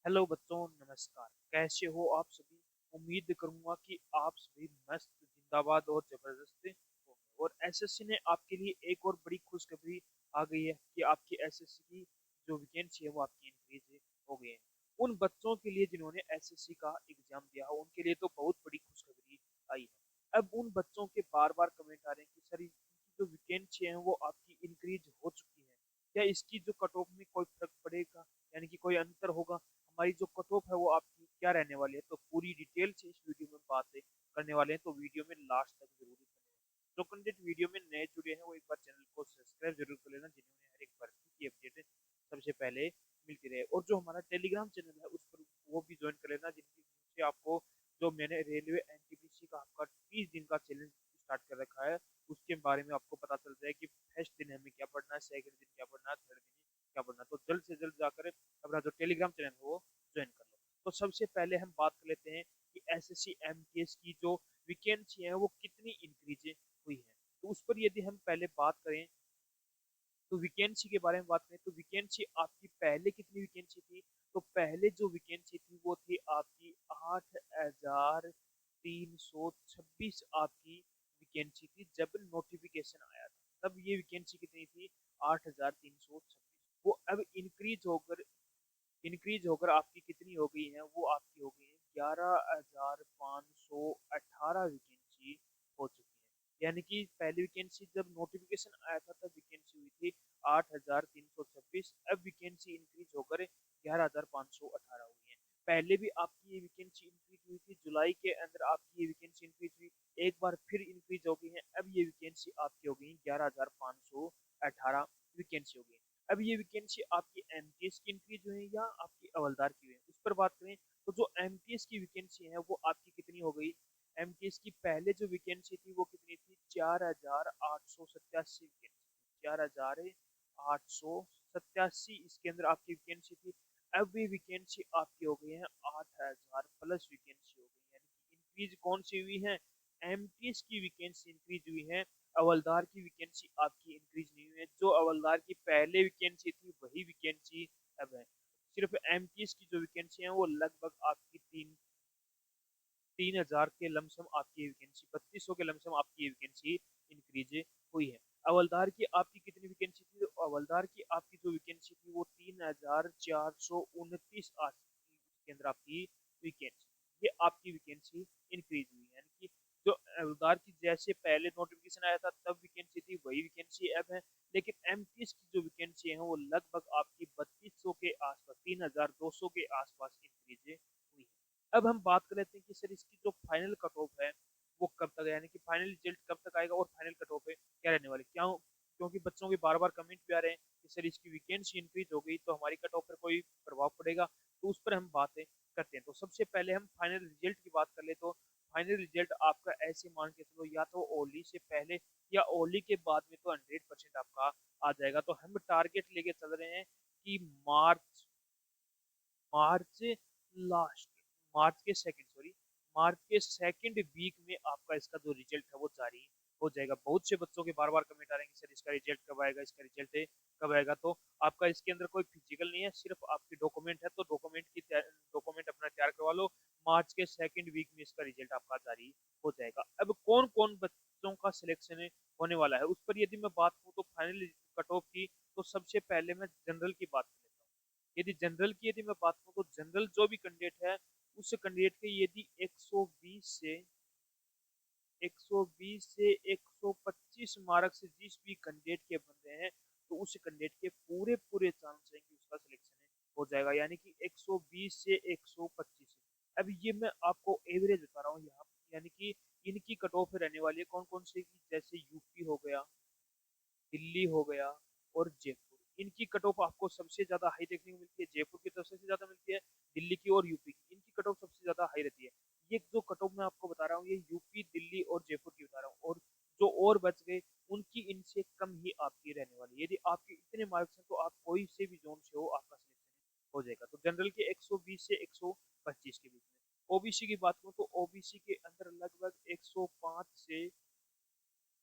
Hello बच्चों, नमस्कार। कैसे हो आप सभी? उम्मीद करूंगा कि आप सभी मस्त, जिंदाबाद और जबरदस्त हो। और एसएससी ने आपके लिए एक और बड़ी खुशखबरी आ गई है कि आपकी एसएससी की जो वैकेंसी है वो आपकी इंक्रीज हो गई है। उन बच्चों के लिए जिन्होंने एसएससी का एग्जाम दिया है उनके लिए तो बहुत बड़ी खुशखबरी आई है। अब उन बच्चों के बार बार कमेंट आ रहे हैं कि सर इनकी जो वैकेंसी है वो आपकी इंक्रीज हो चुकी है, क्या इसकी जो कट ऑफ में कोई फर्क पड़ेगा, यानी कि कोई अंतर होगा, हमारी जो कट ऑफ है वो आपकी क्या रहने वाली है। तो पूरी डिटेल से इस वीडियो में बातें करने वाले हैं, तो वीडियो में लास्ट तक जरूर बने। जो कैंडिडेट वीडियो में नए जुड़े हैं वो एक बार चैनल को सब्सक्राइब जरूर कर लेना, जिन्होंने हर एक भर्ती की अपडेट सबसे पहले मिलती रहे। और जो हमारा टेलीग्राम चैनल है उस पर वो भी ज्वाइन कर लेना, जिनसे आपको जो मैंने रेलवे एनटीपीसी का आपका 30 दिन का चैलेंज स्टार्ट कर रखा है उसके बारे में आपको पता चल जाए कि फर्स्ट दिन हमें क्या पढ़ना है, सेकंड दिन क्या पढ़ना है, थर्ड दिन क्या पढ़ना है। तो जल्द से जल्द जाकर अपना जो टेलीग्राम चैनल है वो ज्वाइन कर लो। तो सबसे पहले हम बात कर लेते हैं कि एसएससी एमटीएस की जो वैकेंसी है वो कितनी इंक्रीज हुई है। तो उस पर यदि हम पहले बात करें, तो वैकेंसी के बारे में बात करें तो वैकेंसी आपकी पहले कितनी वैकेंसी थी। तो पहले जो वैकेंसी थी वो थी आपकी 8,326 आपकी वैकेंसी थी जब नोटिफिकेशन आया था। तब ये वैकेंसी कितनी थी? 8,326। वो अब इंक्रीज होकर आपकी कितनी हो गई है? वो आपकी हो गई है 11,518 वैकेंसी हो चुकी है। यानी कि पहली वैकेंसी जब नोटिफिकेशन आया था तब वैकेंसी हुई थी 8,326, अब वैकेंसी इंक्रीज होकर 11,518 हुई है। पहले भी आपकी ये वैकेंसी इंक्रीज हुई थी, जुलाई के अंदर आपकी ये वैकेंसी इंक्रीज हुई, एक बार फिर इंक्रीज हो गई है। अब ये वैकेंसी आपकी हो गई 11,518 वैकेंसी हो गई। अब ये वैकेंसी आपकी एमटीएस की इंक्रीज हुई है या आपकी हवलदार की हुई है, उस पर बात करें। तो जो एमटीएस की वैकेंसी है वो आपकी कितनी हो गई? एमटीएस की पहले जो वैकेंसी थी वो कितनी थी? 4,887 वैकेंसी, 4,887 इसके अंदर आपकी वैकेंसी थी। अब ये वैकेंसी आपकी हो गई है 8,000 प्लस वैकेंसी हो गई, यानी कि इंक्रीज कौन सी हुई है? एमटीएस की वैकेंसी इंक्रीज हुई है। हवलदार की वैकेंसी आपकी इंक्रीज नहीं हुई है। जो हवलदार की पहले वैकेंसी थी वही वैकेंसी अब है। सिर्फ एमटीएस की जो वैकेंसी है वो लगभग आपकी 3,000 के लमसम आपकी वैकेंसी, 3200 के लमसम आपकी वैकेंसी इंक्रीज हुई है। हवलदार की आपकी कितनी वैकेंसी थी? तो हवलदार की आपकी जो वैकेंसी थी वो 3,429 के अंदर आपकी वैकेंसी, ये आपकी वैकेंसी इंक्रीज हुई है। यानी कि जो हवलदार की जैसे पहले नोटिफिकेशन आया था तब वैकेंसी थी वही वैकेंसी अब है, लेकिन एमटीएस की जो वैकेंसी है वो लगभग आपकी 3200 के आसपास, 3,200 के आसपास इंक्रीज हुई है। अब हम बात कर लेते हैं कि सर इसकी जो फाइनल कट ऑफ है वो कब तक है, यानी कि फाइनल रिजल्ट कब तक आएगा और फाइनल कट ऑफ है क्या रहने वाली, क्या क्योंकि बच्चों के बार बार कमेंट भी आ रहे हैं कि सर इसकी वैकेंसी इंक्रीज हो गई तो हमारी कट ऑफ पर कोई प्रभाव पड़ेगा। तो उस पर हम बातें करते हैं। तो सबसे पहले हम फाइनल रिजल्ट की बात कर ले तो फाइनल रिजल्ट आपका ऐसे मान के चलो, या तो ओली से पहले या ओली के बाद में तो 100% आपका आ जाएगा। तो हम टारगेट लेके चल रहे हैं कि मार्च मार्च लास्ट मार्च के सेकंड सॉरी मार्च के सेकंड वीक में आपका इसका जो रिजल्ट है वो जारी हो जाएगा। बहुत से बच्चों के बार बार कमेंट आ रहे हैं कि सर इसका रिजल्ट कब आएगा, इसका रिजल्ट कब आएगा। तो आपका इसके अंदर कोई फिजिकल नहीं है, सिर्फ आपकी डॉक्यूमेंट है, तो डॉक्यूमेंट अपना तैयार करवा लो। मार्च के सेकंड वीक में इसका रिजल्ट आपका जारी हो जाएगा। अब कौन कौन बच्चों का सिलेक्शन होने वाला है उस पर यदि मैं बात करूँ तो फाइनल कट ऑफ की, तो सबसे पहले मैं जनरल की बात कर लेता हूँ। यदि मैं बात करूँ तो जनरल जो भी कैंडिडेट है उस कैंडिडेट के यदि 120 से 125 मार्क्स जिस भी कैंडिडेट के बन रहे हैं तो उस कैंडिडेट के पूरे पूरे चांस हैं कि उसका सिलेक्शन हो जाएगा, यानी कि 120 से 125। अब ये मैं आपको एवरेज बता रहा हूँ यहाँ, यानी कि इनकी कट ऑफ रहने वाली है कौन कौन से की, जैसे यूपी हो गया, दिल्ली हो गया और जयपुर। इनकी कट ऑफ आपको सबसे ज्यादा हाई देखने को मिलती है, जयपुर की तरफ सबसे ज्यादा मिलती है, दिल्ली की और यूपी की, इनकी कट ऑफ सबसे ज्यादा हाई रहती है। ये जो कट ऑफ मैं आपको बता रहा हूँ ये यूपी, दिल्ली और जयपुर की बता रहा हूँ, और जो और बच गए उनकी इनसे कम ही आपकी रहने वाली है। यदि आपके इतने मार्क्स हैं तो आप कोई से भी जोन से हो आपका सिलेक्शन हो जाएगा। तो जनरल के 120 से 125 के बीच में। ओबीसी की बात करूँ तो ओबीसी के अंदर लगभग 105 से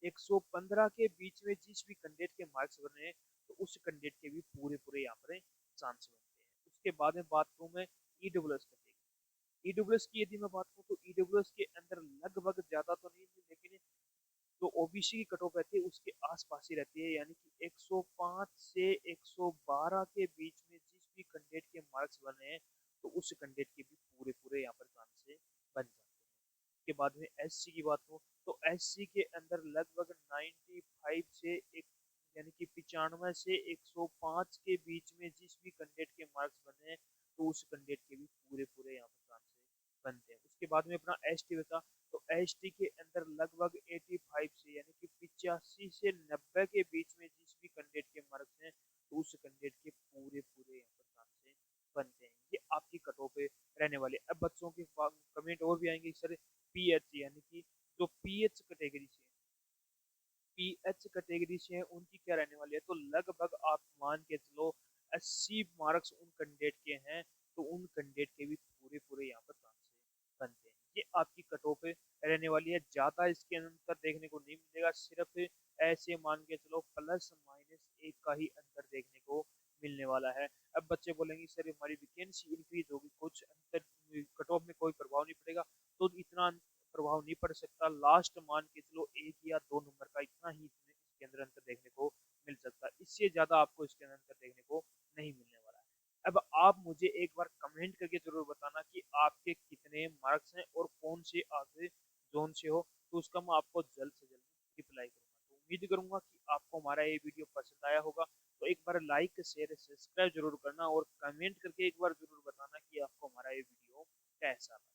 115 के बीच में जिस भी कैंडिडेट के मार्क्स बन रहे हैं तो उस कैंडिडेट के भी पूरे पूरे यहाँ पर चांस बनते हैं। उसके बाद में बात करूँ मैं ईडब्ल्यूएस कैटेगरी। ईडब्ल्यूएस की यदि मैं बात करूँ तो ईडब्ल्यूएस के अंदर लगभग ज्यादा तो नहीं थी, लेकिन जो ओबीसी की कट ऑफ रहती है उसके आसपास ही रहती है, यानी कि 105 से 112 के बीच में जिस भी कैंडिडेट के मार्क्स बने हैं तो उस कैंडिडेट के भी पूरे पूरे यहाँ पर चांस से बन जाते हैं। के बाद में एससी की बात हो तो एससी के अंदर लगभग 95 से एक यानी कि 95 से 105 के बीच में जिस भी कैंडिडेट के मार्क्स बने हैं तो उस कैंडिडेट के भी पूरे पूरे यहाँ पर चांसेस बनते हैं। उसके बाद में अपना एसटी बता, तो एसटी के अंदर लगभग 85 से यानी कि 85 से 90 के बीच में जिस भी कैंडिडेट के मार्क्स हैं तो उस कैंडिडेट के पूरे पूरे यहाँ पर चांसेस बनते हैं। ये आपकी कटों पे रहने वाले। अब बच्चों के कमेंट और भी आएंगे सर पीएच यानी कि जो पीएच कैटेगरी से पीएच कैटेगरी से है उनकी क्या रहने वाली है, तो लगभग आप मान के चलो 80 मार्क्स उन कैंडिडेट के हैं तो उन कैंडिडेट के भी पूरे पूरे यहाँ पर चांसेस बनते हैं। ये आपकी कटों पे रहने वाली है, ज्यादा इसके अंतर देखने को नहीं मिलेगा, सिर्फ ऐसे मान के चलो प्लस माइनस एक का ही अंतर देखने को मिलने वाला है। अब बच्चे बोलेंगे सर हमारी वैकेंसी इंक्रीज होगी, कुछ अंतर कट ऑफ में कोई प्रभाव नहीं पड़ेगा, तो इतना प्रभाव नहीं पड़ सकता, लास्ट मान के चलो 1 या 2 नंबर का इतना ही इसके अंदर अंतर देखने को मिल सकता है, इससे ज्यादा आपको इसके अंदर अंतर देखने को नहीं मिलने वाला है। अब आप मुझे एक बार कमेंट करके जरूर बताना कि आपके कितने मार्क्स हैं और कौन से आगे जोन से हो, तो उसका मैं आपको जल्द से जल्द रिप्लाई करूंगा। तो उम्मीद करूंगा कि आपको हमारा ये वीडियो पसंद आया होगा, तो एक बार लाइक शेयर सब्सक्राइब जरूर करना और कमेंट करके एक बार जरूर बताना कि आपको हमारा ये वीडियो कैसा लगा।